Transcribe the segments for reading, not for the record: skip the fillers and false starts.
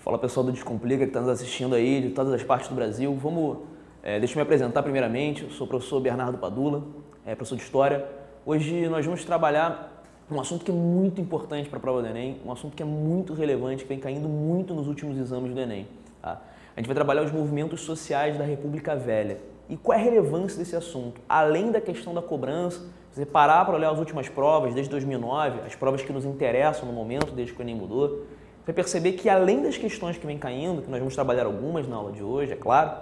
Fala pessoal do Descomplica que está nos assistindo aí de todas as partes do Brasil. Deixa eu me apresentar primeiramente. Eu sou o professor Bernardo Padula, professor de História. Hoje nós vamos trabalhar um assunto que é muito importante para a prova do Enem, um assunto que é muito relevante, que vem caindo muito nos últimos exames do Enem. Tá? A gente vai trabalhar os movimentos sociais da República Velha. E qual é a relevância desse assunto? Além da questão da cobrança, se você parar para olhar as últimas provas, desde 2009, as provas que nos interessam no momento, desde que o Enem mudou, você vai perceber que além das questões que vem caindo, que nós vamos trabalhar algumas na aula de hoje, é claro,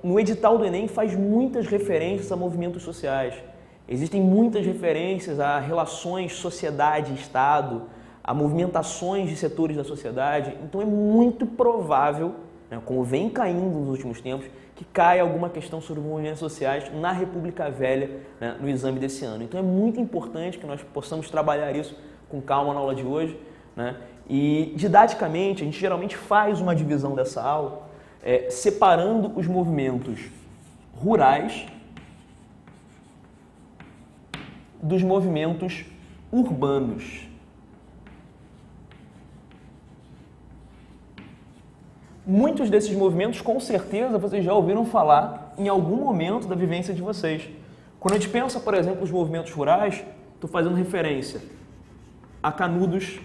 no edital do Enem faz muitas referências a movimentos sociais. Existem muitas referências a relações sociedade e Estado, a movimentações de setores da sociedade. Então é muito provável, como vem caindo nos últimos tempos, que caia alguma questão sobre movimentos sociais na República Velha, no exame desse ano. Então é muito importante que nós possamos trabalhar isso com calma na aula de hoje. E didaticamente, a gente geralmente faz uma divisão dessa aula, separando os movimentos rurais dos movimentos urbanos. Muitos desses movimentos, com certeza, vocês já ouviram falar em algum momento da vivência de vocês. Quando a gente pensa, por exemplo, os movimentos rurais, estou fazendo referência a Canudos,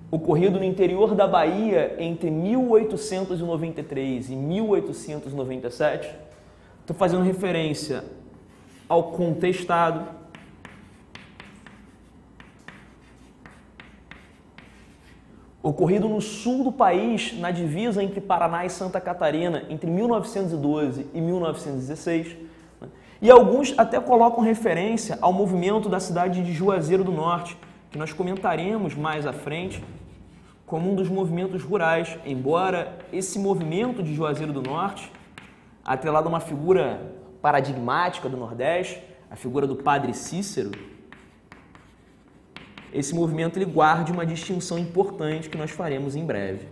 ocorrido no interior da Bahia entre 1893 e 1897. Estou fazendo referência ao Contestado, ocorrido no sul do país, na divisa entre Paraná e Santa Catarina, entre 1912 e 1916. E alguns até colocam referência ao movimento da cidade de Juazeiro do Norte, que nós comentaremos mais à frente como um dos movimentos rurais, embora esse movimento de Juazeiro do Norte, atrelado a uma figura paradigmática do Nordeste, a figura do Padre Cícero, esse movimento ele guarde uma distinção importante que nós faremos em breve.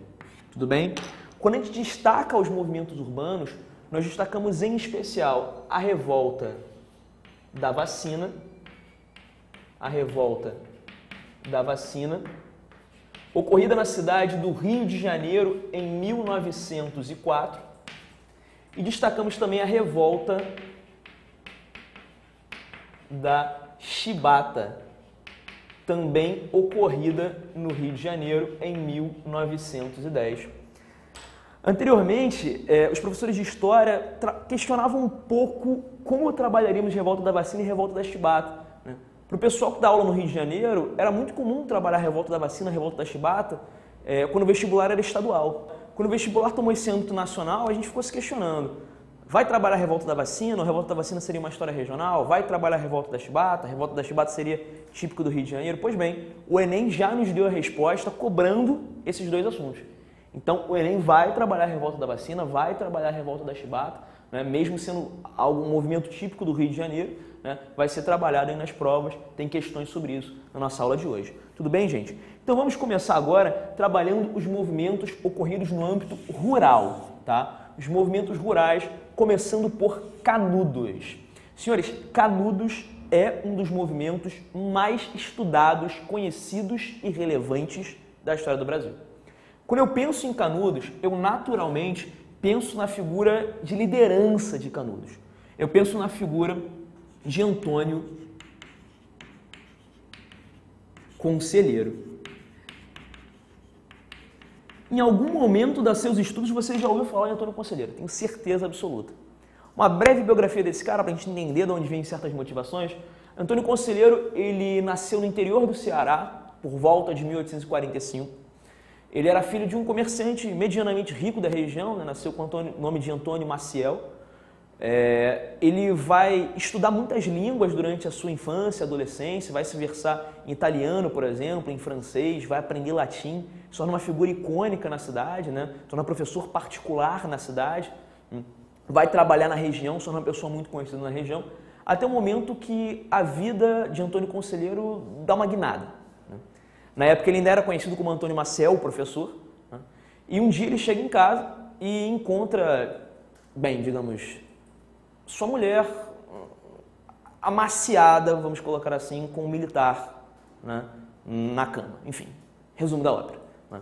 Tudo bem? Quando a gente destaca os movimentos urbanos, nós destacamos em especial a revolta da vacina, ocorrida na cidade do Rio de Janeiro em 1904, e destacamos também a revolta da Chibata, também ocorrida no Rio de Janeiro em 1910. Anteriormente, os professores de História questionavam um pouco como trabalharíamos revolta da vacina e revolta da Chibata. Para o pessoal que dá aula no Rio de Janeiro, era muito comum trabalhar a revolta da vacina, a revolta da Chibata, quando o vestibular era estadual. Quando o vestibular tomou esse âmbito nacional, a gente ficou se questionando. Vai trabalhar a revolta da vacina? Ou a revolta da vacina seria uma história regional? Vai trabalhar a revolta da Chibata? A revolta da Chibata seria típico do Rio de Janeiro? Pois bem, o Enem já nos deu a resposta cobrando esses dois assuntos. Então, o Enem vai trabalhar a revolta da vacina, vai trabalhar a revolta da Chibata, mesmo sendo algum movimento típico do Rio de Janeiro, vai ser trabalhado aí nas provas, tem questões sobre isso na nossa aula de hoje. Tudo bem, gente? Então vamos começar agora trabalhando os movimentos ocorridos no âmbito rural, tá? Os movimentos rurais, começando por Canudos. Senhores, Canudos é um dos movimentos mais estudados, conhecidos e relevantes da história do Brasil. Quando eu penso em Canudos, eu naturalmente penso na figura de liderança de Canudos. Eu penso na figura de Antônio Conselheiro. Em algum momento dos seus estudos você já ouviu falar em Antônio Conselheiro, tenho certeza absoluta. Uma breve biografia desse cara para a gente entender de onde vêm certas motivações. Antônio Conselheiro, ele nasceu no interior do Ceará por volta de 1845. Ele era filho de um comerciante medianamente rico da região, nasceu com o nome de Antônio Maciel. Ele vai estudar muitas línguas durante a sua infância, adolescência, vai se versar em italiano, por exemplo, em francês, vai aprender latim, se torna uma figura icônica na cidade, se torna professor particular na cidade, vai trabalhar na região, se torna uma pessoa muito conhecida na região, até o momento que a vida de Antônio Conselheiro dá uma guinada. Na época ele ainda era conhecido como Antônio Maciel, o professor, e um dia ele chega em casa e encontra, digamos, sua mulher amaciada, vamos colocar assim, com um militar na cama. Enfim, Resumo da ópera. Né?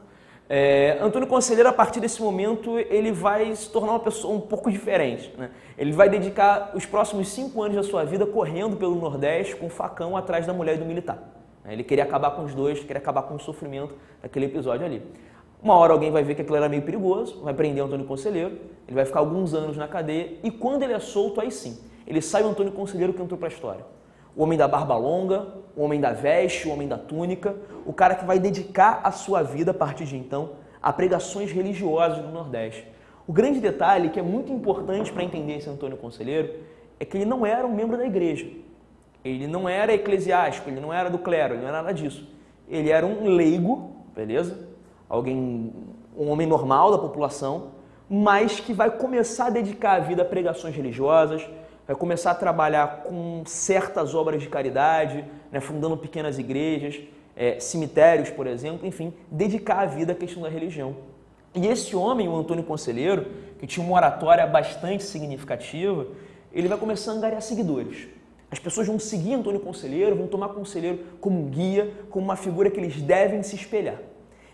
Antônio Conselheiro, a partir desse momento, ele vai se tornar uma pessoa um pouco diferente. Né? Ele vai dedicar os próximos 5 anos da sua vida correndo pelo Nordeste com um facão atrás da mulher e do militar. Ele queria acabar com os dois, queria acabar com o sofrimento daquele episódio ali. Uma hora alguém vai ver que aquilo era meio perigoso, vai prender o Antônio Conselheiro, ele vai ficar alguns anos na cadeia e quando ele é solto, aí sim, ele sai o Antônio Conselheiro que entrou para a história. O homem da barba longa, o homem da veste, o homem da túnica, o cara que vai dedicar a sua vida a partir de então a pregações religiosas no Nordeste. O grande detalhe, que é muito importante para entender esse Antônio Conselheiro, é que ele não era um membro da igreja. Ele não era eclesiástico, ele não era do clero, ele não era nada disso. Ele era um leigo, beleza? Um homem normal da população, mas que vai começar a dedicar a vida a pregações religiosas, vai começar a trabalhar com certas obras de caridade, né, fundando pequenas igrejas, cemitérios, por exemplo, enfim, dedicar a vida à questão da religião. E esse homem, o Antônio Conselheiro, que tinha uma oratória bastante significativa, ele vai começar a angariar seguidores. As pessoas vão seguir Antônio Conselheiro, vão tomar Conselheiro como um guia, como uma figura que eles devem se espelhar.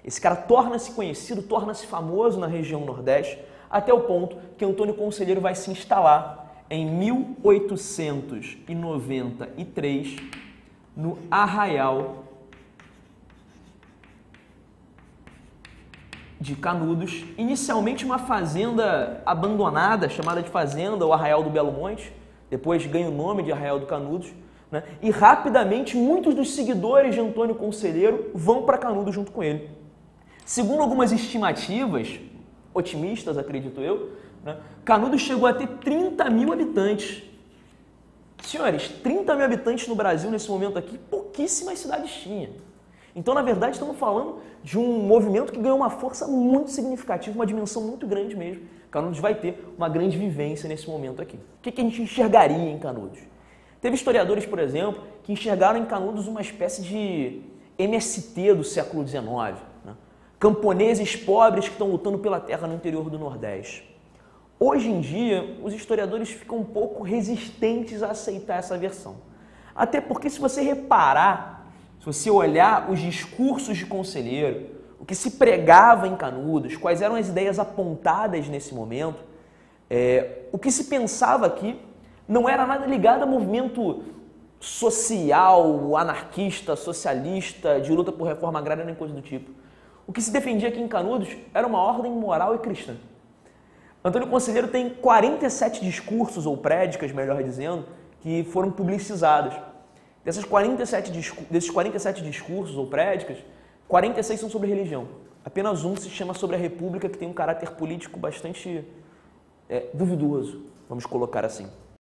Esse cara torna-se conhecido, torna-se famoso na região Nordeste, até o ponto que Antônio Conselheiro vai se instalar em 1893 no Arraial de Canudos, inicialmente uma fazenda abandonada, chamada de Fazenda, o Arraial do Belo Monte, depois ganha o nome de Arraial do Canudos, né? E rapidamente muitos dos seguidores de Antônio Conselheiro vão para Canudos junto com ele. Segundo algumas estimativas, otimistas acredito eu, né? Canudos chegou a ter 30 mil habitantes. Senhores, 30 mil habitantes no Brasil nesse momento aqui, pouquíssimas cidades tinham. Então, na verdade, estamos falando de um movimento que ganhou uma força muito significativa, uma dimensão muito grande mesmo. Canudos vai ter uma grande vivência nesse momento aqui. O que a gente enxergaria em Canudos? Teve historiadores, por exemplo, que enxergaram em Canudos uma espécie de MST do século XIX. Né? Camponeses pobres que estão lutando pela terra no interior do Nordeste. Hoje em dia, os historiadores ficam um pouco resistentes a aceitar essa versão. Até porque, se você reparar, se você olhar os discursos de Conselheiro, o que se pregava em Canudos, quais eram as ideias apontadas nesse momento, o que se pensava aqui não era nada ligado a movimento social, anarquista, socialista, de luta por reforma agrária, nem coisa do tipo. O que se defendia aqui em Canudos era uma ordem moral e cristã. Antônio Conselheiro tem 47 discursos, ou prédicas, melhor dizendo, que foram publicizados. Desses 47 discursos ou prédicas, 46 são sobre religião. Apenas um se chama sobre a República, que tem um caráter político bastante duvidoso, vamos colocar assim.